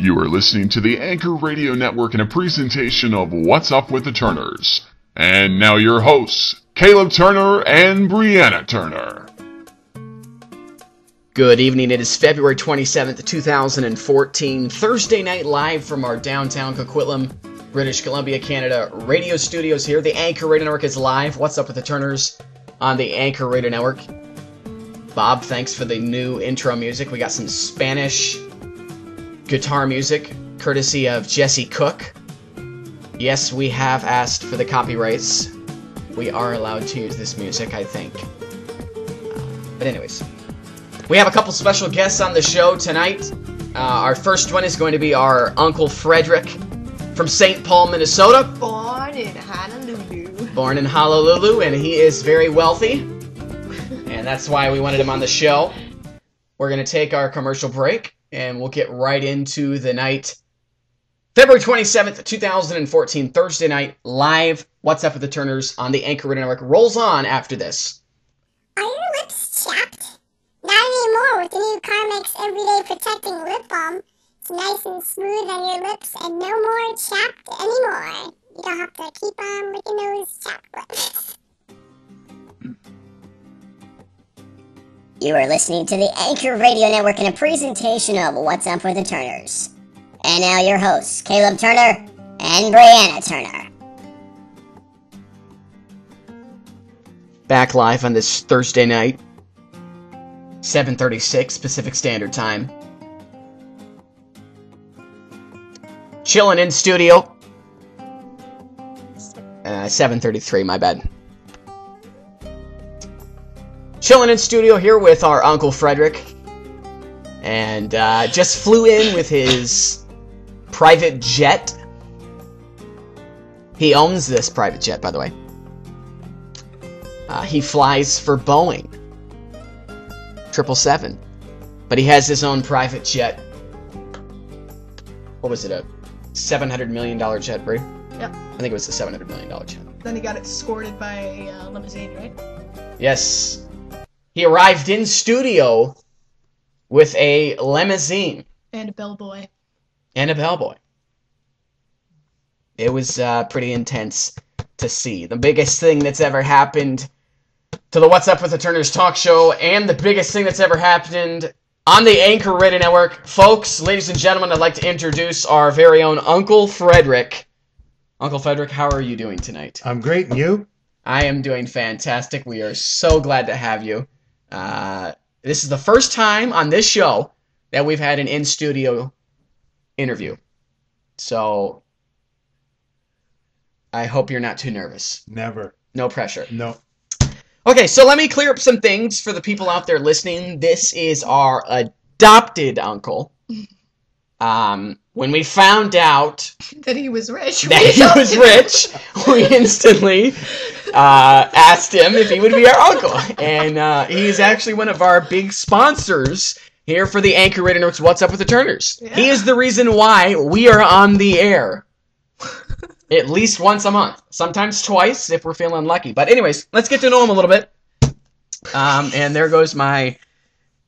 You are listening to the Anchor Radio Network in a presentation of What's Up with the Turners. And now your hosts, Caleb Turner and Brianna Turner. Good evening. It is February 27th, 2014, Thursday night live from our downtown Coquitlam, British Columbia, Canada radio studios here. The Anchor Radio Network is live. What's Up with the Turners on the Anchor Radio Network. Bob, thanks for the new intro music. We got some Spanish guitar music, courtesy of Jesse Cook. Yes, we have asked for the copyrights. We are allowed to use this music, I think. But anyways, we have a couple special guests on the show tonight. Our first one is going to be our Uncle Frederick from St. Paul, Minnesota. Born in Honolulu. Born in Honolulu, and he is very wealthy. And that's why we wanted him on the show. We're going to take our commercial break, and we'll get right into the night. February 27th, 2014, Thursday night, live What's Up with the Turners on the Anchor Radio Network rolls on after this. Are your lips chapped? Not anymore with the new Carmex Everyday Protecting Lip Balm. It's nice and smooth on your lips and no more chapped anymore. You don't have to keep on licking those chapped lips. You are listening to the Anchor Radio Network in a presentation of What's Up with the Turners. And now your hosts, Caleb Turner and Brianna Turner. Back live on this Thursday night, 7:36 Pacific Standard Time. Chilling in studio. 7:33, my bad. Chilling in studio here with our Uncle Frederick. And just flew in with his private jet. He owns this private jet, by the way. He flies for Boeing 777. But he has his own private jet. What was it, a $700 million jet, Brie? Yep. I think it was a $700 million jet. Then he got escorted by a limousine, right? Yes. He arrived in studio with a limousine. And a bellboy. And a bellboy. It was pretty intense to see. The biggest thing that's ever happened to the What's Up with the Turners talk show, and the biggest thing that's ever happened on the Anchor Radio Network. Folks, ladies and gentlemen, I'd like to introduce our very own Uncle Frederick. Uncle Frederick, how are you doing tonight? I'm great, and you? I am doing fantastic. We are so glad to have you. This is the first time on this show that we've had an in-studio interview. So, I hope you're not too nervous. Never. No pressure. No. Okay, so let me clear up some things for the people out there listening. This is our adopted uncle. When we found out that he was rich, we instantly asked him if he would be our uncle. And he's actually one of our big sponsors here for the Anchor Radio Network's What's Up with the Turners. Yeah. He is the reason why we are on the air at least once a month. Sometimes twice if we're feeling lucky. But anyways, let's get to know him a little bit. And there goes my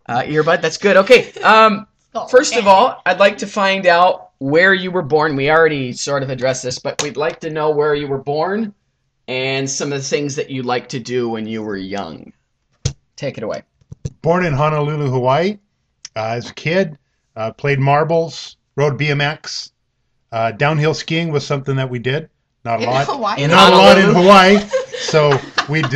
earbud. That's good. Okay. First of all, I'd like to find out where you were born. We already sort of addressed this, but we'd like to know where you were born and some of the things that you liked to do when you were young. Take it away. Born in Honolulu, Hawaii. As a kid, played marbles, rode BMX. Downhill skiing was something that we did. Not a lot. Not a lot in Hawaii. So we'd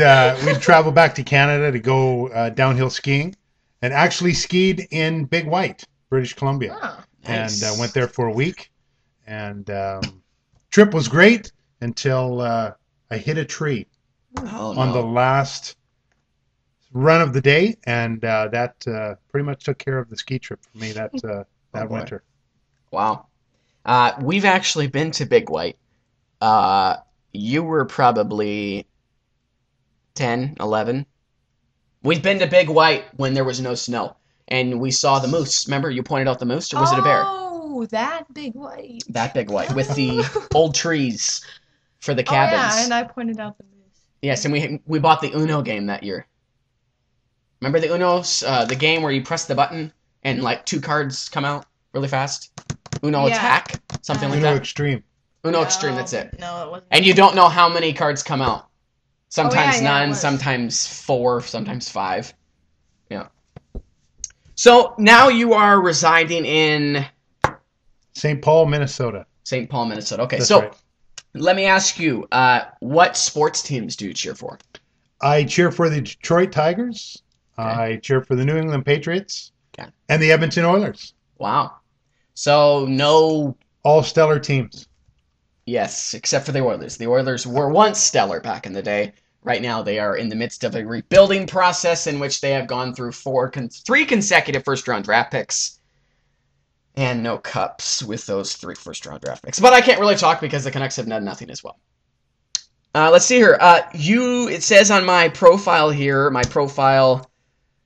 travel back to Canada to go downhill skiing, and actually skied in Big White, British Columbia. Oh, nice. And went there for a week. And trip was great until I hit a tree on the last run of the day, and that pretty much took care of the ski trip for me that winter. Wow. We've actually been to Big White. You were probably 10, 11. We've been to Big White when there was no snow, and we saw the moose. Remember, you pointed out the moose, or was it a bear? Oh, that Big White. That Big White, with the old trees for the cabins. Oh, yeah, and I pointed out the moose. Yes, and we bought the Uno game that year. Remember the Uno, the game where you press the button and like two cards come out really fast? Uno Yeah. Attack, something like Uno that. Extreme. Uno Extreme, that's it. No, it wasn't. And you don't know how many cards come out. Sometimes yeah, it none, was. sometimes 4, sometimes 5. Yeah. So now you are residing in St. Paul, Minnesota. St. Paul, Minnesota. Okay, That's so right. let me ask you, what sports teams do you cheer for? I cheer for the Detroit Tigers. Okay. I cheer for the New England Patriots. Okay. And the Edmonton Oilers. Wow. So no, All stellar teams. yes, except for the Oilers. The Oilers were once stellar back in the day. Right now, they are in the midst of a rebuilding process in which they have gone through 3 consecutive first-round draft picks and no cups with those 3 first-round draft picks. But I can't really talk because the Canucks have done nothing as well. Let's see here. It says on my profile here,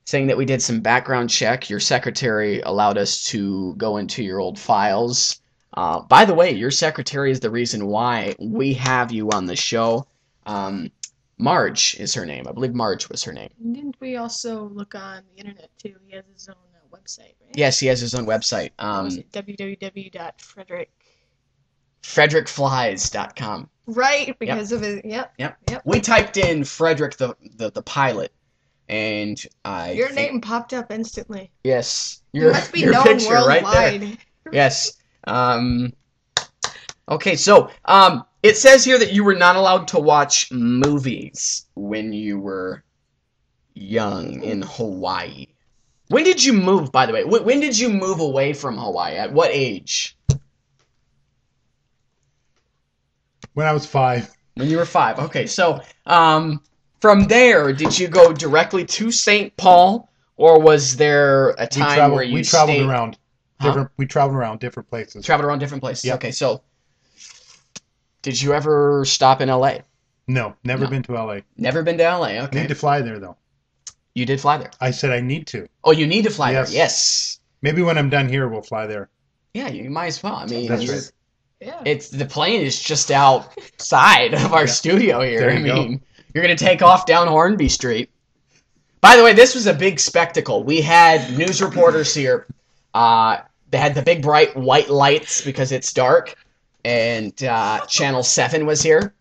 saying that we did some background check. Your secretary allowed us to go into your old files. By the way, your secretary is the reason why we have you on the show. Marge is her name. I believe Marge was her name. Didn't we also look on the internet too? He has his own website, right? Yes, he has his own website. Was it www.frederick? FrederickFlies.com. Right, because of his. Yep. Yep. We typed in Frederick the pilot, and Your name popped up instantly. Yes, You must be your known picture right worldwide. there. Yes. Okay, so it says here that you were not allowed to watch movies when you were young in Hawaii. When did you move, by the way? When did you move away from Hawaii? At what age? When I was 5. When you were 5. Okay, so from there, did you go directly to St. Paul, or was there a time where you we traveled stayed? around. We traveled around different places. Traveled around different places. Yep. Okay, so did you ever stop in LA? No, never No. been to LA. Never been to LA. Okay. Need to fly there though. You did fly there. I said I need to. Oh, you need to fly Yes. there. Yes. Maybe when I'm done here, we'll fly there. Yeah, you might as well. I mean, That's right. Yeah. it's the plane is just outside of our studio here. There I you go. mean, you're gonna take off down Hornby Street. By the way, this was a big spectacle. We had news reporters here. They had the big bright white lights because it's dark, and Channel 7 was here.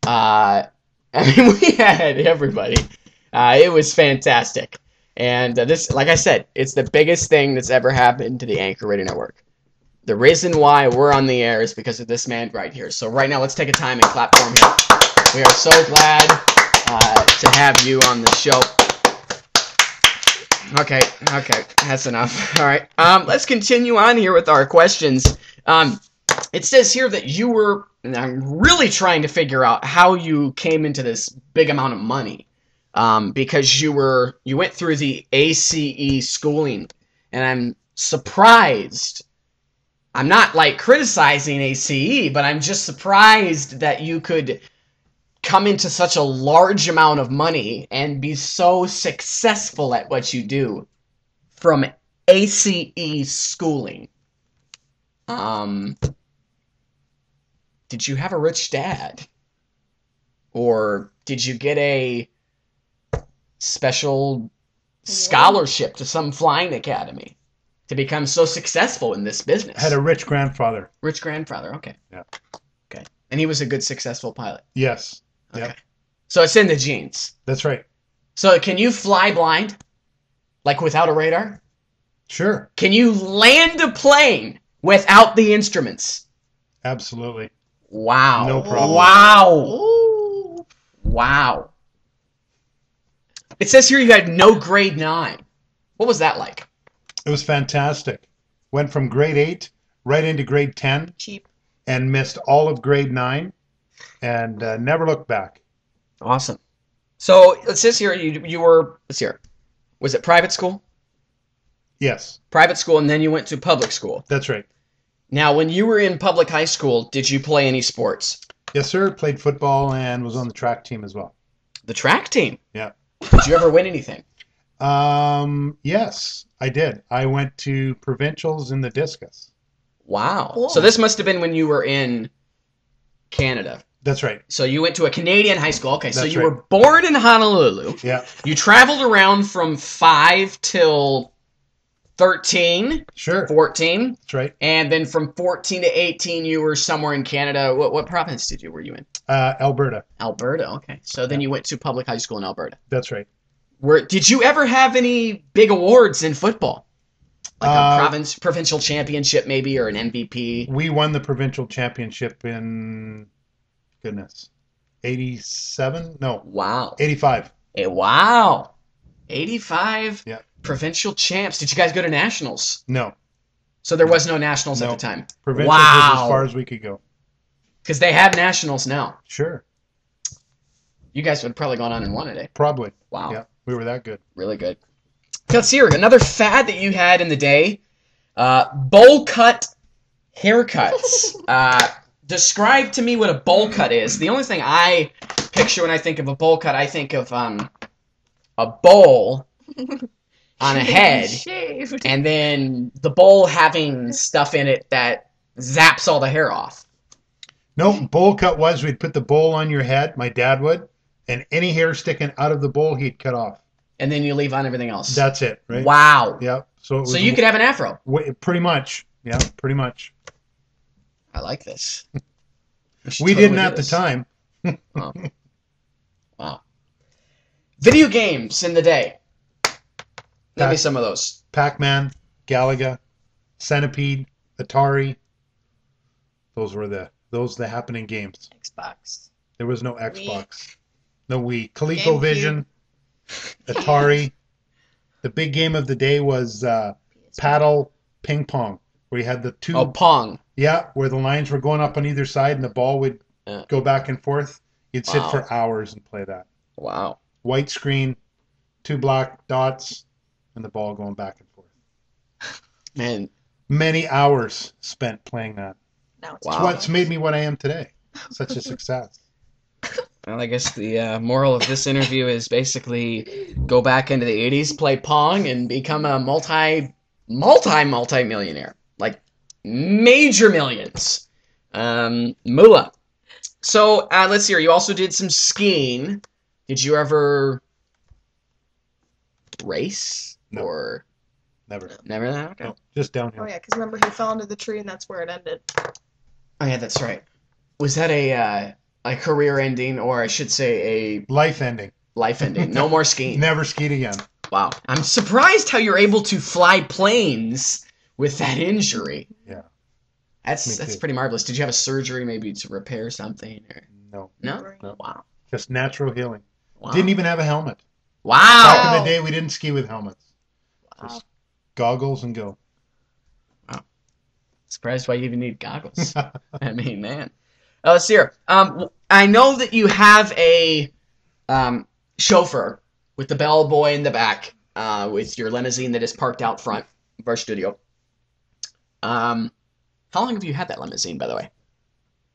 I mean, we had everybody. It was fantastic. And this, like I said, it's the biggest thing that's ever happened to the Anchor Radio Network. The reason why we're on the air is because of this man right here. So right now, let's take a time and clap for him here. We are so glad to have you on the show. Okay, that's enough. All right, let's continue on here with our questions. It says here that you were, and I'm really trying to figure out how you came into this big amount of money, because you went through the ACE schooling, and I'm surprised. I'm not like criticizing ACE, but I'm just surprised that you could come into such a large amount of money and be so successful at what you do from ACE schooling. Did you have a rich dad? Or did you get a special scholarship to some flying academy to become so successful in this business? I had a rich grandfather. Rich grandfather, okay. Yeah. Okay. And he was a good, successful pilot. Yes. Okay. Yep. So it's in the genes. That's right. So can you fly blind? Like without a radar? Sure. Can you land a plane without the instruments? Absolutely. Wow. No problem. Wow. Ooh. Wow. It says here you had no grade 9. What was that like? It was fantastic. Went from grade 8 right into grade 10 Cheap. and missed all of grade 9 and never looked back. Awesome. So it says here you were, let's hear, was it private school? Yes, Private school, and then you went to public school. that's right. Now, when you were in public high school, did you play any sports? Yes, sir. Played football and was on the track team as well. The track team? Yeah. Did you ever win anything? Yes, I did. I went to provincials in the discus. Wow. Cool. So this must have been when you were in Canada. That's right. So you went to a Canadian high school. Okay, so That's you right. were born in Honolulu. Yeah. You traveled around from 5 till 13. Sure. 14. That's right. And then from 14 to 18, you were somewhere in Canada. What province were you in? Alberta. Alberta, okay. So then you went to public high school in Alberta. That's right. Did you ever have any big awards in football? Like a provincial championship maybe, or an MVP? We won the provincial championship in, 87? No. Wow. 85. Wow. 85 Yeah. provincial champs. Did you guys go to nationals? No. So there was no nationals at the time? Provincial was as far as we could go. Because they have nationals now. Sure. You guys would have probably gone on and won it, eh? Probably. Wow. Yeah, we were that good. Really good. Let's hear another fad that you had in the day. Bowl cut haircuts. Describe to me what a bowl cut is. The only thing I picture when I think of a bowl cut, I think of a bowl on a head, Shaved. and then the bowl having stuff in it that zaps all the hair off. No, bowl cut was we'd put the bowl on your head, my dad would, and any hair sticking out of the bowl he'd cut off. And then you leave on everything else. That's it, right? Wow. Yeah. So you could have an afro. Pretty much. Yeah, pretty much. I like this. We didn't at the time. Oh. Wow. Video games in the day. Give me some of those. Pac-Man, Galaga, Centipede, Atari. Those were the happening games. Xbox. There was no Xbox. No Wii. GameCube. ColecoVision, Atari. The big game of the day was paddle ping pong, where you had the two. Oh, Pong. Yeah, where the lines were going up on either side and the ball would go back and forth. You'd sit for hours and play that. Wow. White screen, 2 black dots, and the ball going back and forth. Man. Many hours spent playing that. Now it's It's what's made me what I am today. Such a success. Well, I guess the moral of this interview is basically go back into the 80s, play Pong, and become a multi-millionaire. Like, major millions. Moolah. So, let's see here. You also did some skiing. Did you ever race? No. Or Never. never that? Okay. No, just downhill. Oh yeah, because remember he fell into the tree and that's where it ended. Oh, yeah, that's right. Was that a career ending, or I should say a Life ending. life ending? No more skiing. Never skied again. Wow. I'm surprised how you're able to fly planes with that injury. Yeah. That's Me too. pretty marvelous. Did you have a surgery maybe to repair something? Or... No. No? No. Wow. Just natural healing. Wow. Didn't even have a helmet. Wow. Back in the day, we didn't ski with helmets. Wow. Just goggles and go. Surprised why you even need goggles. I mean, man. Let's see here. I know that you have a chauffeur with the bellboy in the back with your limousine that is parked out front of our studio. How long have you had that limousine, by the way?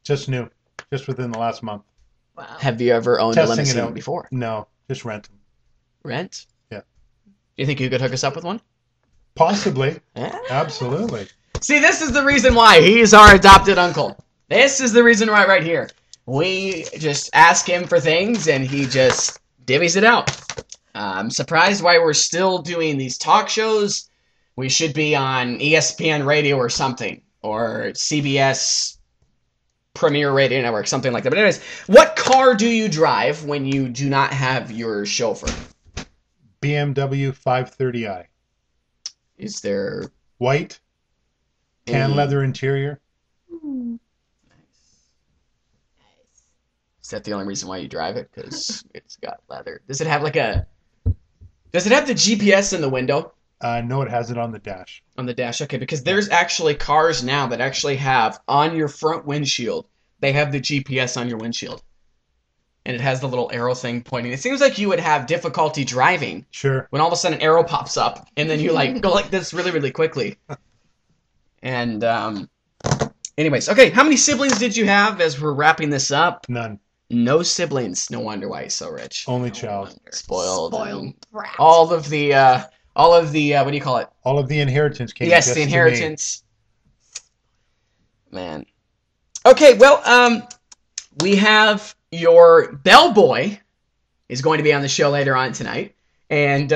Just new. Just within the last month. Wow. Have you ever owned Testing a it limousine out. before? No, just rent them. Rent? Yeah. Do you think you could hook us up with one? Possibly. Yeah. Absolutely. See, this is the reason why he's our adopted uncle. This is the reason why right here. We just ask him for things and he just divvies it out. I'm surprised why we're still doing these talk shows. We should be on ESPN Radio or something, or CBS Premier Radio Network, something like that. But anyways, what car do you drive when you do not have your chauffeur? BMW 530i. Is there White. Tan any- leather interior. Is that the only reason why you drive it? Because it's got leather. Does it have Does it have the GPS in the window? No, it has it on the dash. On the dash? Okay, because there's actually cars now that actually have on your front windshield, they have the GPS on your windshield. And it has the little arrow thing pointing. It seems like you would have difficulty driving Sure. when all of a sudden an arrow pops up and then you go like this really, really quickly. And anyways, okay, how many siblings did you have as we're wrapping this up? None. No siblings. No wonder why he's so rich. Only No child. wonder. Spoiled. and brat. All of the what do you call it? All of the inheritance came Yes, just the to me. inheritance. Man. Okay, well, we have your bellboy is going to be on the show later on tonight, and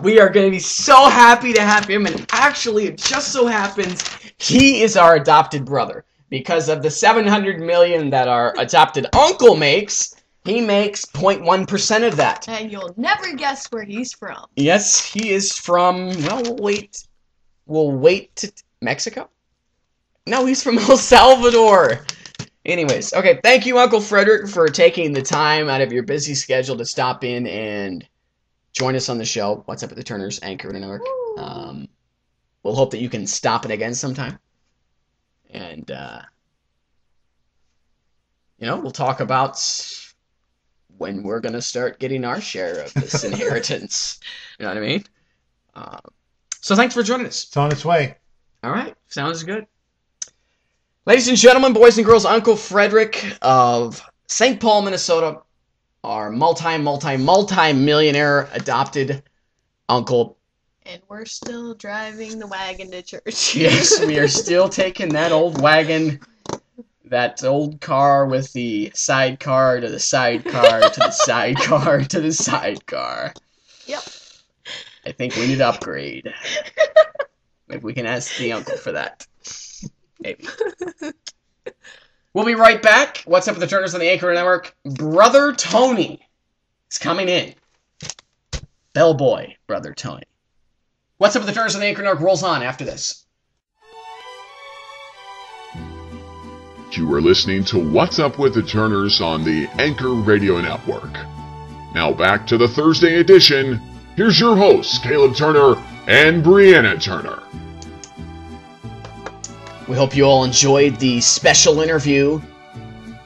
We are going to be so happy to have him, and actually, it just so happens he is our adopted brother. Because of the $700 million that our adopted uncle makes, he makes 0.1% of that. And you'll never guess where he's from. Yes, he is from, well, we'll wait to Mexico? No, he's from El Salvador. Anyways, okay, thank you, Uncle Frederick, for taking the time out of your busy schedule to stop in and join us on the show. What's Up with the Turners, Anchor Network. We'll hope that you can stop it again sometime. And, we'll talk about when we're going to start getting our share of this inheritance. You know what I mean? So thanks for joining us. It's on its way. All right. Sounds good. Ladies and gentlemen, boys and girls, Uncle Frederick of St. Paul, Minnesota, our multi-millionaire adopted uncle. And we're still driving the wagon to church. Yes, we are still taking that old wagon, that old car with the sidecar to the sidecar to the sidecar to the sidecar. Yep. I think we need to upgrade. Maybe we can ask the uncle for that. Maybe. We'll be right back. What's Up with the Turners on the Anchor Network? Brother Tony is coming in. Bellboy, Brother Tony. What's Up with the Turners on the Anchor Network rolls on after this. You are listening to What's Up with the Turners on the Anchor Radio Network. Now back to the Thursday edition. Here's your hosts, Caleb Turner and Brianna Turner. We hope you all enjoyed the special interview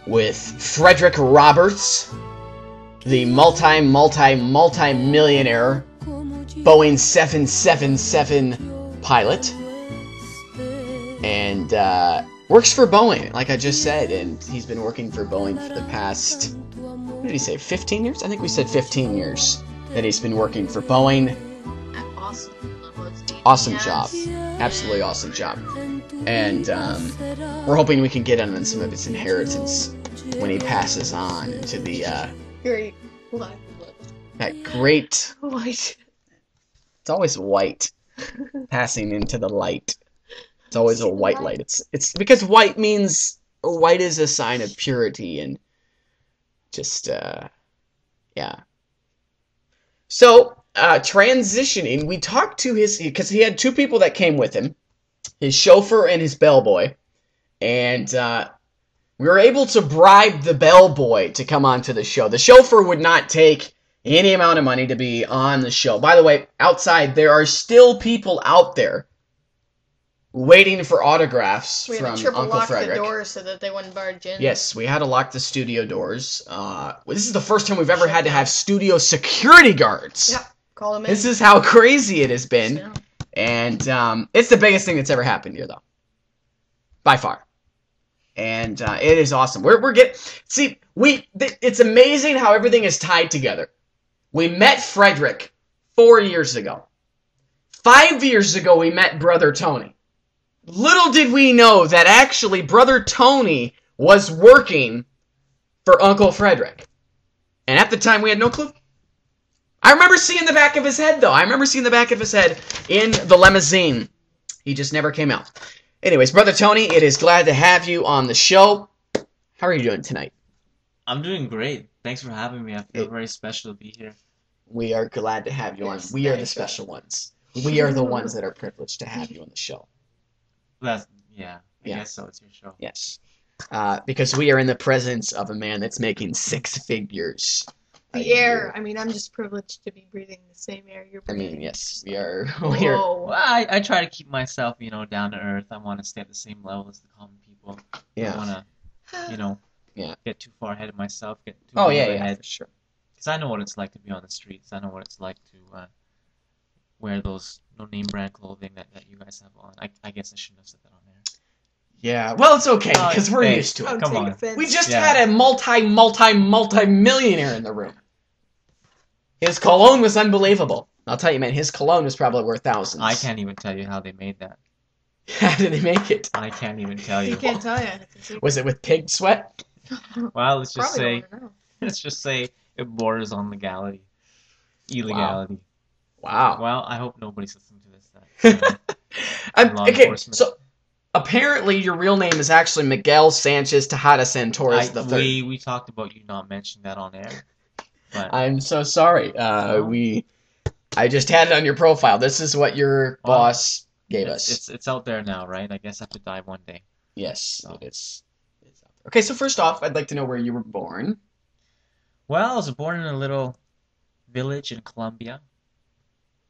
with Frederick Roberts, the multi-millionaire Boeing 777 pilot, and works for Boeing, like I just said, and he's been working for Boeing for the past, what did he say, 15 years? I think we said 15 years that he's been working for Boeing. Awesome job. Absolutely awesome job. And we're hoping we can get him on some of his inheritance when he passes on into the Great light. that great White. it's always white passing into the light. It's always a white light. It's because white is a sign of purity and just yeah. So transitioning, we talked to because he had two people that came with him, his chauffeur and his bellboy, and we were able to bribe the bellboy to come onto the show. The chauffeur would not take any amount of money to be on the show. By the way, outside there are still people out there waiting for autographs We from had to triple Uncle lock Frederick. the doors so that they wouldn't barge in. Yes, we had to lock the studio doors. This is the first time we've ever had to have studio security guards. Yep. Call them in. This is how crazy it has been. Yeah. And it's the biggest thing that's ever happened here, though. By far. And it is awesome. We're getting... See, it's amazing how everything is tied together. We met Frederick 4 years ago. 5 years ago, we met Brother Tony. Little did we know that actually Brother Tony was working for Uncle Frederick. And at the time, we had no clue. I remember seeing the back of his head, though. I remember seeing the back of his head in the limousine. He just never came out. Anyways, Brother Tony, it is glad to have you on the show. How are you doing tonight? I'm doing great. Thanks for having me. I feel very special to be here. We are glad to have you on. Yes, We are the thanks. special ones. We are the ones that are privileged to have you on the show. I Yeah. guess so. It's your show. Yes. Because we are in the presence of a man that's making six figures. a The air. year. I mean, I'm just privileged to be breathing the same air you're I breathing. mean, yes, we are. We are. Whoa. Well, I try to keep myself, down to earth. I want to stay at the same level as the common people. I Yeah. don't want to, Yeah. get too far ahead of myself, get too Oh big yeah, of a yeah, head. for sure. Because I know what it's like to be on the streets. I know what it's like to wear those no-name brand clothing that you guys have on. I guess I shouldn't have said that on there. Yeah. Well, it's okay Oh, because we're hey, used to Don't it. come take on. offense. We just Yeah. had a multi-millionaire in the room. His cologne was unbelievable. I'll tell you, man, his cologne was probably worth thousands. I can't even tell you how they made that. How did he make it? I can't even tell You you. can't tell you. It's a secret. Was it with pig sweat? Well, let's just Probably say don't know. let's just say it borders on illegality. Wow. Wow. Well, I hope nobody's listening to this. Okay, so apparently your real name is actually Miguel Sanchez Tejada Santorres III. We talked about you not mentioning that on air. But I'm so sorry. I just had it on your profile. This is what your boss gave us. It's out there now, right? I guess I have to die one day. Yes, so. It's out there. Okay, so first off, I'd like to know where you were born. Well, I was born in a little village in Colombia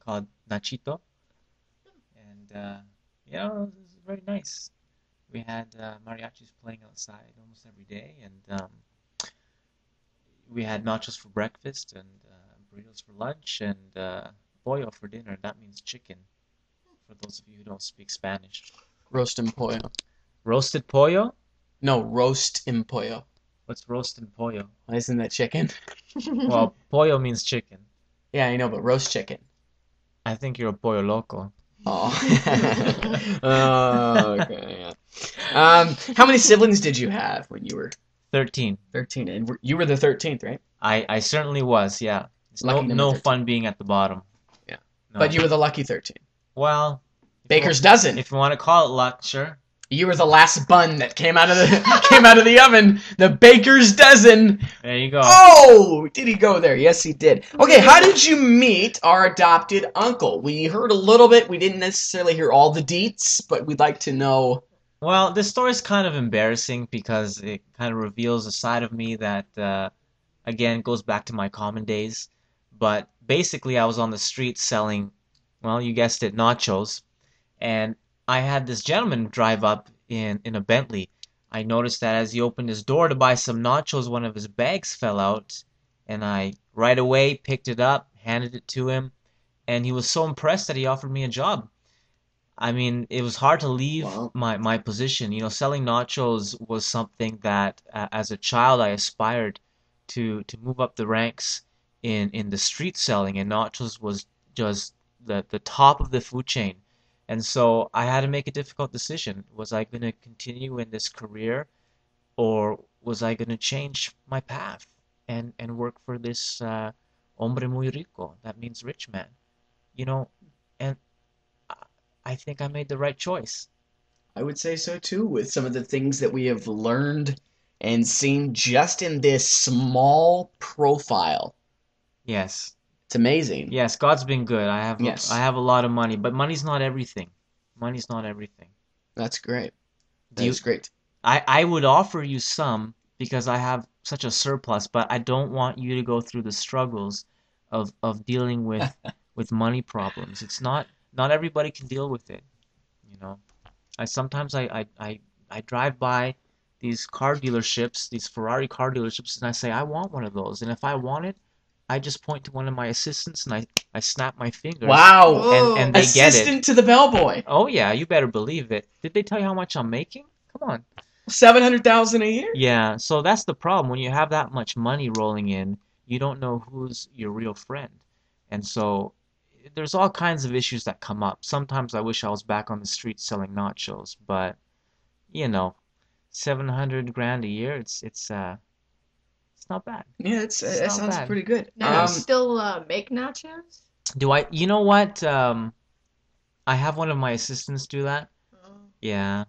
called Nachito. And, it was very nice. We had mariachis playing outside almost every day, and we had nachos for breakfast, and burritos for lunch, and pollo for dinner. That means chicken, for those of you who don't speak Spanish. Roast and pollo. Roasted pollo? No, roast and pollo. What's roast and pollo? Isn't that chicken? Well, pollo means chicken. Yeah, I know, but roast chicken. I think you're a pollo loco. Oh. Oh, okay, yeah. How many siblings did you have when you were 13? 13, and you were the 13th, right? I certainly was, yeah. It's no fun being at the bottom. Yeah. No. But you were the lucky 13. Well, Baker's dozen. If you want to call it luck, sure. You were the last bun that came out of the oven. The baker's dozen. There you go. Oh, did he go there? Yes, he did. Okay, how did you meet our adopted uncle? We heard a little bit. We didn't necessarily hear all the deets, but we'd like to know. Well, this story is kind of embarrassing because it kind of reveals a side of me that, again, goes back to my common days. But basically, I was on the street selling, well, you guessed it, nachos, and I had this gentleman drive up in a Bentley. I noticed that as he opened his door to buy some nachos, one of his bags fell out, and I right away picked it up, handed it to him, and he was so impressed that he offered me a job. I mean, it was hard to leave my position. You know, selling nachos was something that, as a child, I aspired to move up the ranks in the street selling, and nachos was just the top of the food chain. And so I had to make a difficult decision. Was I going to continue in this career, or was I going to change my path and work for this hombre muy rico? That means rich man. You know, and I think I made the right choice. I would say so too, with some of the things that we have learned and seen just in this small profile. Yes. It's amazing. Yes, God's been good. I have a lot of money, but money's not everything. Money's not everything. That's great. That's great. I would offer you some because I have such a surplus, but I don't want you to go through the struggles of dealing with with money problems. It's not everybody can deal with it. You know, sometimes I drive by these car dealerships, these Ferrari car dealerships, and I say I want one of those, and if I want it, I just point to one of my assistants and I snap my fingers. Wow! And they get it. Assistant to the bellboy. Oh yeah, you better believe it. Did they tell you how much I'm making? Come on. $700,000 a year? Yeah. So that's the problem. When you have that much money rolling in, you don't know who's your real friend, and so there's all kinds of issues that come up. Sometimes I wish I was back on the street selling nachos, but you know, $700,000 a year. It's not bad. Yeah, that sounds pretty good. Now, you still make nachos? Do I? You know what? I have one of my assistants do that. Oh. Yeah.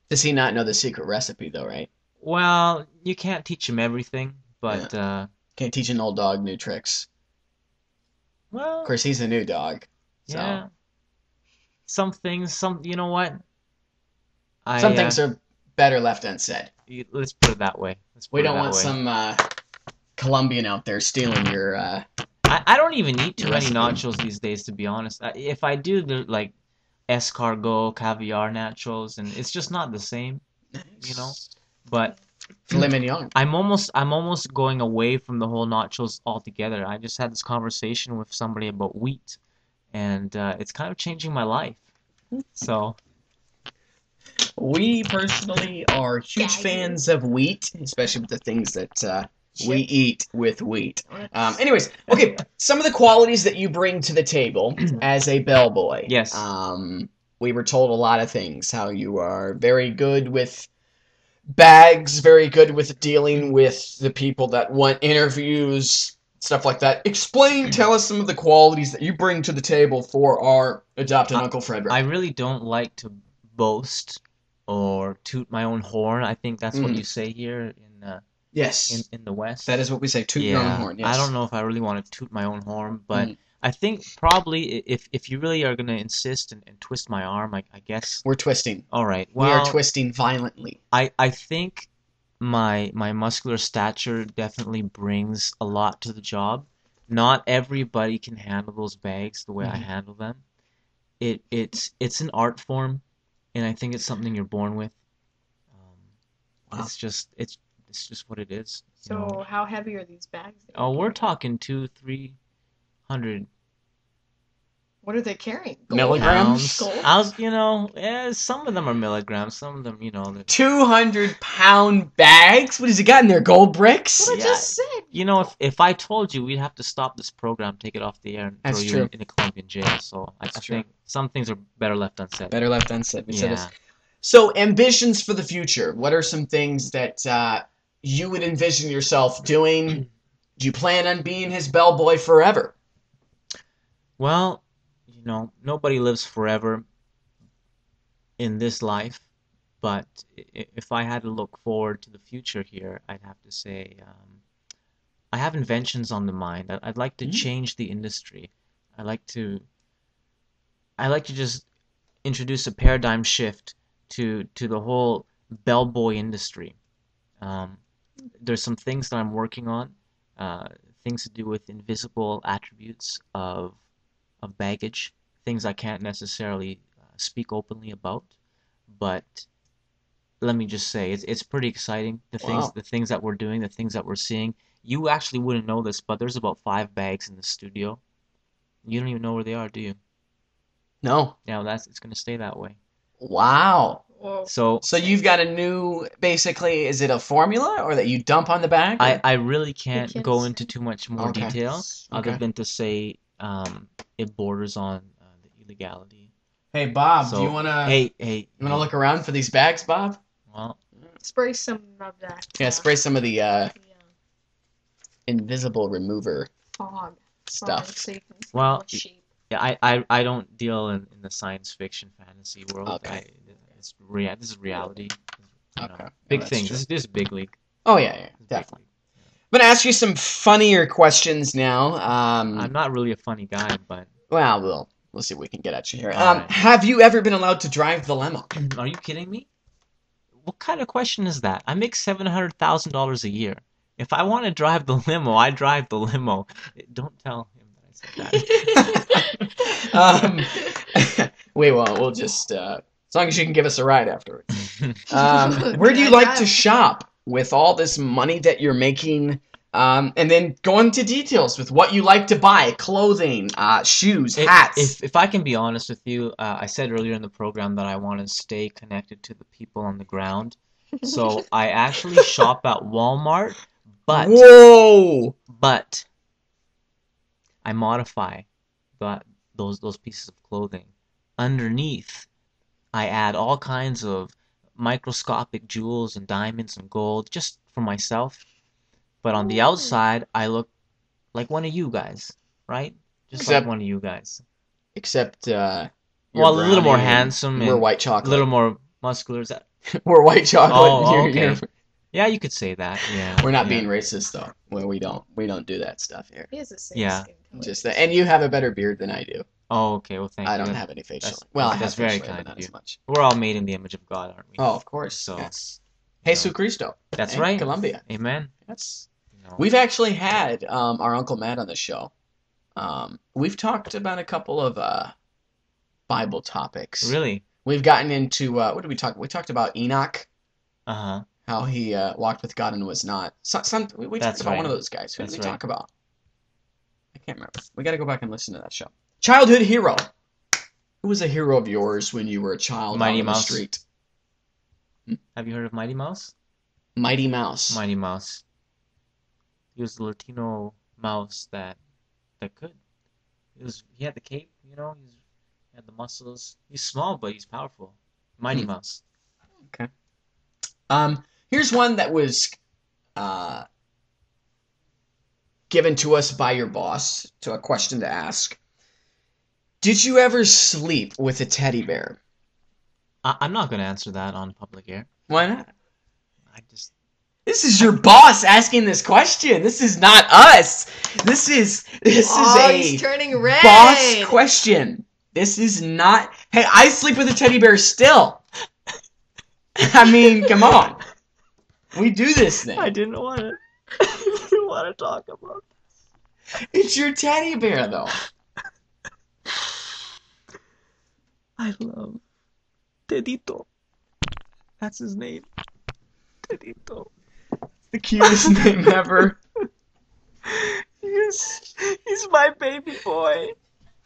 Does he not know the secret recipe, though, right? Well, you can't teach him everything, but... Can't teach an old dog new tricks. Well... Of course, he's a new dog. So. Yeah. Some things, you know what? Some things are better left unsaid. Let's put it that way. We don't want some Colombian out there stealing your... I don't even eat too many nachos these days, to be honest. If I do, they're like escargot, caviar nachos, and it's just not the same, you know? But... Filet mignon. I'm almost going away from the whole nachos altogether. I just had this conversation with somebody about wheat, and it's kind of changing my life. So... We personally are huge fans of wheat, especially with the things that we eat with wheat. Anyways, okay, some of the qualities that you bring to the table as a bellboy. Yes. We were told a lot of things, how you are very good with bags, very good with dealing with the people that want interviews, stuff like that. Tell us some of the qualities that you bring to the table for our adopted Uncle Frederick. I really don't like to boast or toot my own horn. I think that's what you say here yes. in the West. That is what we say, toot your own horn, yes. I don't know if I really want to toot my own horn, but I think probably if you really are going to insist and twist my arm, I guess... We're twisting. All right. Well, we are twisting violently. I think my muscular stature definitely brings a lot to the job. Not everybody can handle those bags the way I handle them. It's an art form, and I think it's something you're born with. Wow. It's just what it is. So how heavy are these bags? Oh, we're talking 200-300. What are they carrying? Gold? Milligrams? Gold? Some of them are milligrams. Some of them, 200-pound bags? What has he got in there? Gold bricks? What I just said. If I told you, we'd have to stop this program, take it off the air, and throw you in a Colombian jail. So I think some things are better left unsaid. Better left unsaid. So ambitions for the future. What are some things that you would envision yourself doing? Do you plan on being his bellboy forever? Well, nobody lives forever in this life, but if I had to look forward to the future here, I'd have to say I have inventions on the mind. I'd like to change the industry. I like to just introduce a paradigm shift to the whole bellboy industry. There's some things that I'm working on, things to do with invisible attributes of baggage, things I can't necessarily speak openly about, but let me just say it's pretty exciting. The things that we're doing, the things that we're seeing. You actually wouldn't know this, but there's about 5 bags in the studio. You don't even know where they are, do you? No. Yeah, it's going to stay that way. Wow. Whoa. So you've got a new, basically, is it a formula or that you dump on the bag? I really can't go into too much more detail other than to say it borders on the illegality. Hey, Bob, do you want to you want to look around for these bags, Bob? Well, spray some of that. Yeah, spray some of the invisible remover stuff. So you can well, shape. Yeah, I don't deal in the science fiction fantasy world. Okay. This is reality. Big things. This is big league. Oh yeah, definitely. I'm gonna ask you some funnier questions now. I'm not really a funny guy, but well, we'll see if we can get at you here. Right. Have you ever been allowed to drive the limo? Are you kidding me? What kind of question is that? I make $700,000 a year. If I want to drive the limo, I drive the limo. Don't tell him that I said that. We won't. We'll just as long as you can give us a ride afterwards. Where do you like to shop with all this money that you're making? And then go into details with what you like to buy: clothing, shoes, hats. If I can be honest with you, I said earlier in the program that I want to stay connected to the people on the ground. So I actually shop at Walmart, but But I modify those pieces of clothing. Underneath, I add all kinds of microscopic jewels and diamonds and gold just for myself. But on the outside, I look like one of you guys, right? Like one of you guys. Except, a little more handsome. We're white chocolate. A little more muscular. Is that? We're white chocolate. Oh, okay. Yeah, you could say that. Yeah. We're not being racist though. Well, we don't do that stuff here. He has the same skin color. Just that, and you have a better beard than I do. Oh, okay. Well, thank you. I don't have any facial. That's very kind of you. We're all made in the image of God, aren't we? Oh, of course. So, yes. Jesus Cristo. That's right. Colombia. Amen. We've actually had our Uncle Matt on the show. We've talked about a couple of Bible topics. Really? We've gotten into what did we talk? We talked about Enoch. How he walked with God and was not. We talked about one of those guys. Who did we talk about? I can't remember. We got to go back and listen to that show. Childhood hero. Who was a hero of yours when you were a child Mighty on Mouse. the street? Have you heard of Mighty Mouse? Mighty Mouse. Mighty Mouse. He was the Latino mouse that could. He had the cape, he had the muscles. He's small, but he's powerful. Mighty Mouse. Okay. Here's one that was given to us by your boss, to a question to ask. Did you ever sleep with a teddy bear? I'm not going to answer that on public air. Why not? This is your boss asking this question. This is not us. This is he's turning red. Boss question. This is not. Hey, I sleep with a teddy bear still. I mean, come on. We do this thing. I didn't want to. I didn't want to talk about this. It's your teddy bear, though. I love Tedito. That's his name. Tedito. The cutest name ever. He's my baby boy.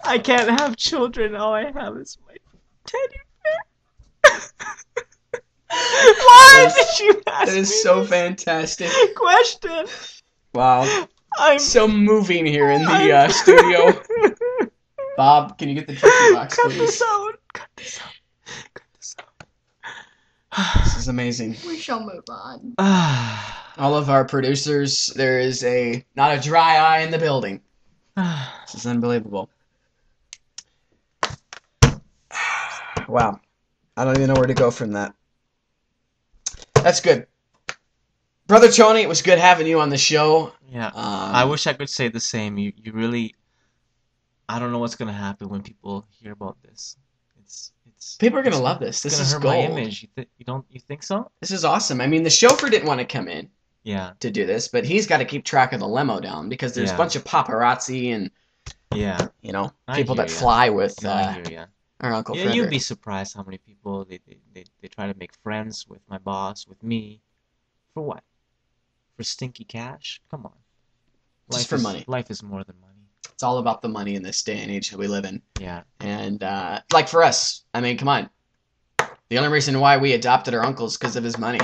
I can't have children. All I have is my teddy bear. Why did you ask That is me so this fantastic. question? Wow. I'm so moving here in the studio. Bob, can you get the turkey box, Cut please? this out. Cut this out. Cut this out. This is amazing. We shall move on. All of our producers, there is not a dry eye in the building. This is unbelievable. Wow. I don't even know where to go from that. That's good. Brother Tony, it was good having you on the show. Yeah. I wish I could say the same. You really... I don't know what's going to happen when people hear about this. People are going to love this. This is hurt gold. my image. You think so? This is awesome. I mean, the chauffeur didn't want to come in. Yeah. To do this, but he's got to keep track of the limo down because there's a bunch of paparazzi and people that fly with our Uncle Frederick. You'd be surprised how many people they try to make friends with my boss, with me. For what? For stinky cash? Come on. Just for money. Life is more than money. It's all about the money in this day and age that we live in. Yeah. And like for us, I mean, come on. The only reason why we adopted our uncle is because of his money.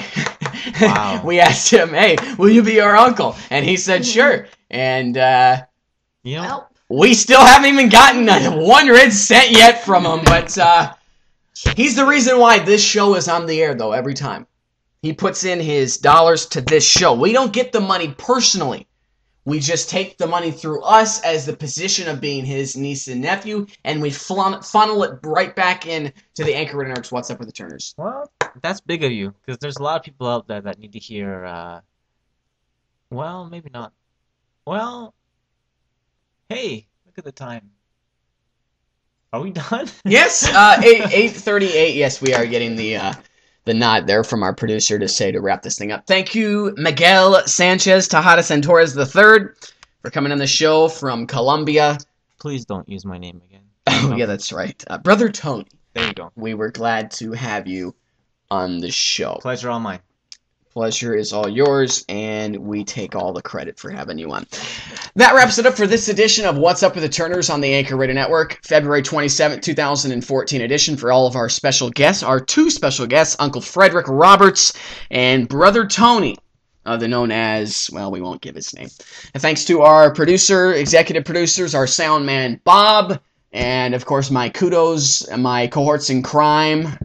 Wow. We asked him, "Hey, will you be our uncle?" And he said, "Sure." And we still haven't even gotten one red cent yet from him. But he's the reason why this show is on the air, though. Every time he puts in his dollars to this show, we don't get the money personally. We just take the money through us as the position of being his niece and nephew, and we funnel it right back in to the Anchor Radio Network's What's Up with the Turners. Well, that's big of you, because there's a lot of people out there that need to hear, well, maybe not. Well, hey, look at the time. Are we done? Yes, 8:38. Yes, we are getting the nod there from our producer to wrap this thing up. Thank you, Miguel Sanchez Tejada Santorez III, for coming on the show from Colombia. Please don't use my name again. Oh, yeah, that's right. Brother Tony. There you go. We were glad to have you on the show. Pleasure all mine. Pleasure is all yours, and we take all the credit for having you on. That wraps it up for this edition of What's Up with the Turners on the Anchor Radio Network, February 27th, 2014 edition. For all of our special guests, our two special guests, Uncle Frederick Roberts and Brother Tony, other known as, well, we won't give his name. And thanks to our executive producers, our sound man, Bob, and, of course, my kudos, my cohorts in crime,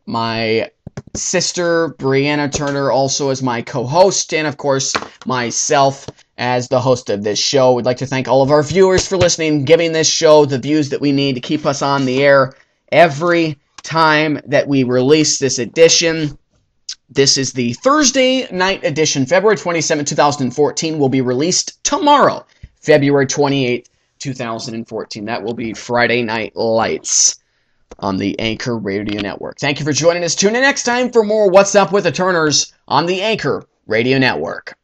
my sister, Brianna Turner, also as my co-host, and of course, myself as the host of this show. We'd like to thank all of our viewers for listening, giving this show the views that we need to keep us on the air every time that we release this edition. This is the Thursday night edition, February 27, 2014, will be released tomorrow, February 28, 2014. That will be Friday Night Lights on the Anchor Radio Network. Thank you for joining us. Tune in next time for more What's Up with the Turners on the Anchor Radio Network.